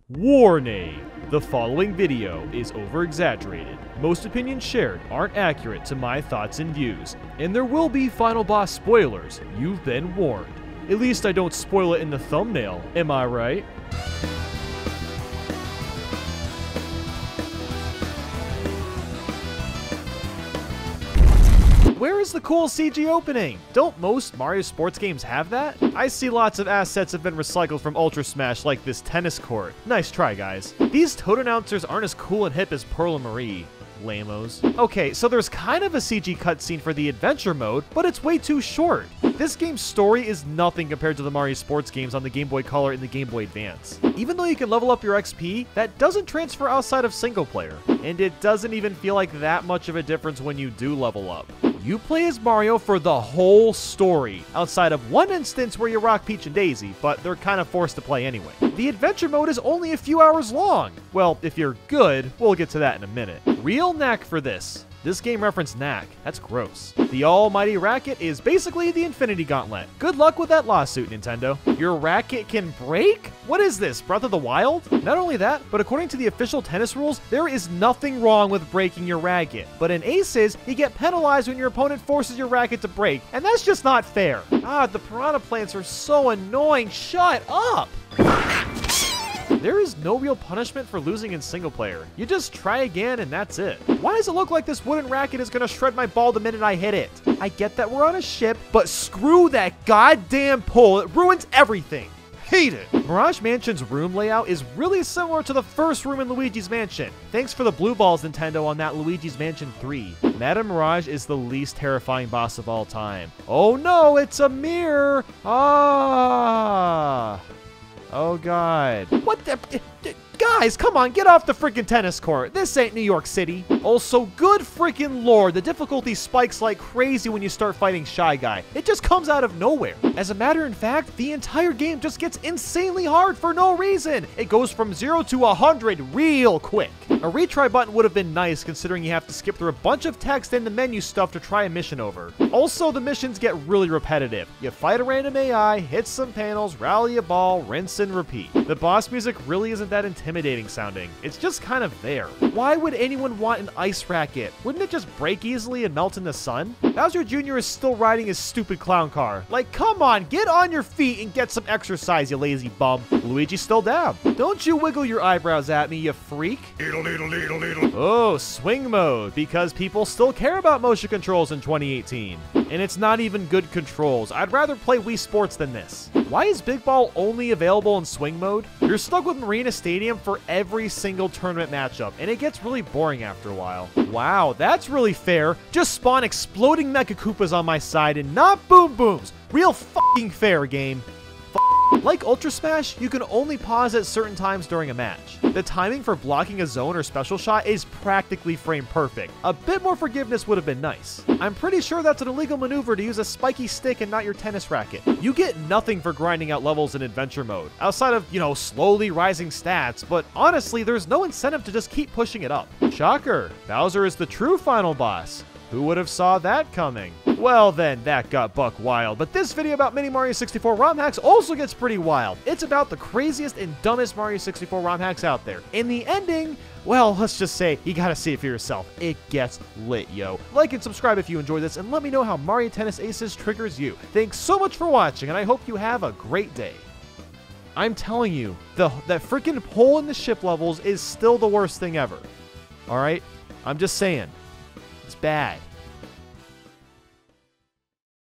Warning! The following video is over-exaggerated. Most opinions shared aren't accurate to my thoughts and views, and there will be final boss spoilers. You've been warned. At least I don't spoil it in the thumbnail, am I right? Where is the cool CG opening? Don't most Mario sports games have that? I see lots of assets have been recycled from Ultra Smash, like this tennis court. Nice try, guys. These Toad announcers aren't as cool and hip as Pearl and Marie. Lamos. Okay, so there's kind of a CG cutscene for the adventure mode, but it's way too short. This game's story is nothing compared to the Mario sports games on the Game Boy Color and the Game Boy Advance. Even though you can level up your XP, that doesn't transfer outside of single player. And it doesn't even feel like that much of a difference when you do level up. You play as Mario for the whole story, outside of one instance where you rock Peach and Daisy, but they're kind of forced to play anyway. The adventure mode is only a few hours long. Well, if you're good, we'll get to that in a minute. Real knack for this. This game referenced knack. That's gross. The almighty racket is basically the Infinity Gauntlet. Good luck with that lawsuit, Nintendo. Your racket can break? What is this, Breath of the Wild? Not only that, but according to the official tennis rules, there is nothing wrong with breaking your racket. But in Aces, you get penalized when your opponent forces your racket to break, and that's just not fair. The piranha plants are so annoying. Shut up! There is no real punishment for losing in single player. You just try again and that's it. Why does it look like this wooden racket is gonna shred my ball the minute I hit it? I get that we're on a ship, but screw that goddamn pole. It ruins everything. Hate it. Mirage Mansion's room layout is really similar to the first room in Luigi's Mansion. Thanks for the blue balls, Nintendo, on that Luigi's Mansion 3. Madame Mirage is the least terrifying boss of all time. Oh no, it's a mirror. Oh god. What the? Guys, come on, get off the freaking tennis court. This ain't New York City. Also, good freaking lord, the difficulty spikes like crazy when you start fighting Shy Guy. It just comes out of nowhere. As a matter of fact, the entire game just gets insanely hard for no reason. It goes from 0 to 100 real quick. A retry button would have been nice considering you have to skip through a bunch of text and the menu stuff to try a mission over. Also, the missions get really repetitive. You fight a random AI, hit some panels, rally a ball, rinse and repeat. The boss music really isn't that intimidating sounding. It's just kind of there. Why would anyone want an ice racket? Wouldn't it just break easily and melt in the sun? Bowser Jr. is still riding his stupid clown car. Like, come on, get on your feet and get some exercise, you lazy bum. Luigi's still down. Don't you wiggle your eyebrows at me, you freak. Oh, swing mode, because people still care about motion controls in 2018. And it's not even good controls. I'd rather play Wii Sports than this. Why is Big Ball only available in swing mode? You're stuck with Marina Stadium for every single tournament matchup, and it gets really boring after a while. Wow, that's really fair. Just spawn exploding Mecha Koopas on my side and not Boom Booms. Real fucking fair, game. Like Ultra Smash, you can only pause at certain times during a match. The timing for blocking a zone or special shot is practically frame perfect. A bit more forgiveness would have been nice. I'm pretty sure that's an illegal maneuver to use a spiky stick and not your tennis racket. You get nothing for grinding out levels in adventure mode, outside of, slowly rising stats, but honestly, there's no incentive to just keep pushing it up. Shocker, Bowser is the true final boss. Who would have saw that coming? Well then, that got buck wild, but this video about Mini Mario 64 ROM hacks also gets pretty wild. It's about the craziest and dumbest Mario 64 ROM hacks out there. And the ending, well, let's just say, you gotta see it for yourself. It gets lit, yo. Like and subscribe if you enjoyed this, and let me know how Mario Tennis Aces triggers you. Thanks so much for watching, and I hope you have a great day. I'm telling you, that freaking hole in the ship levels is still the worst thing ever. Alright? I'm just saying. It's bad.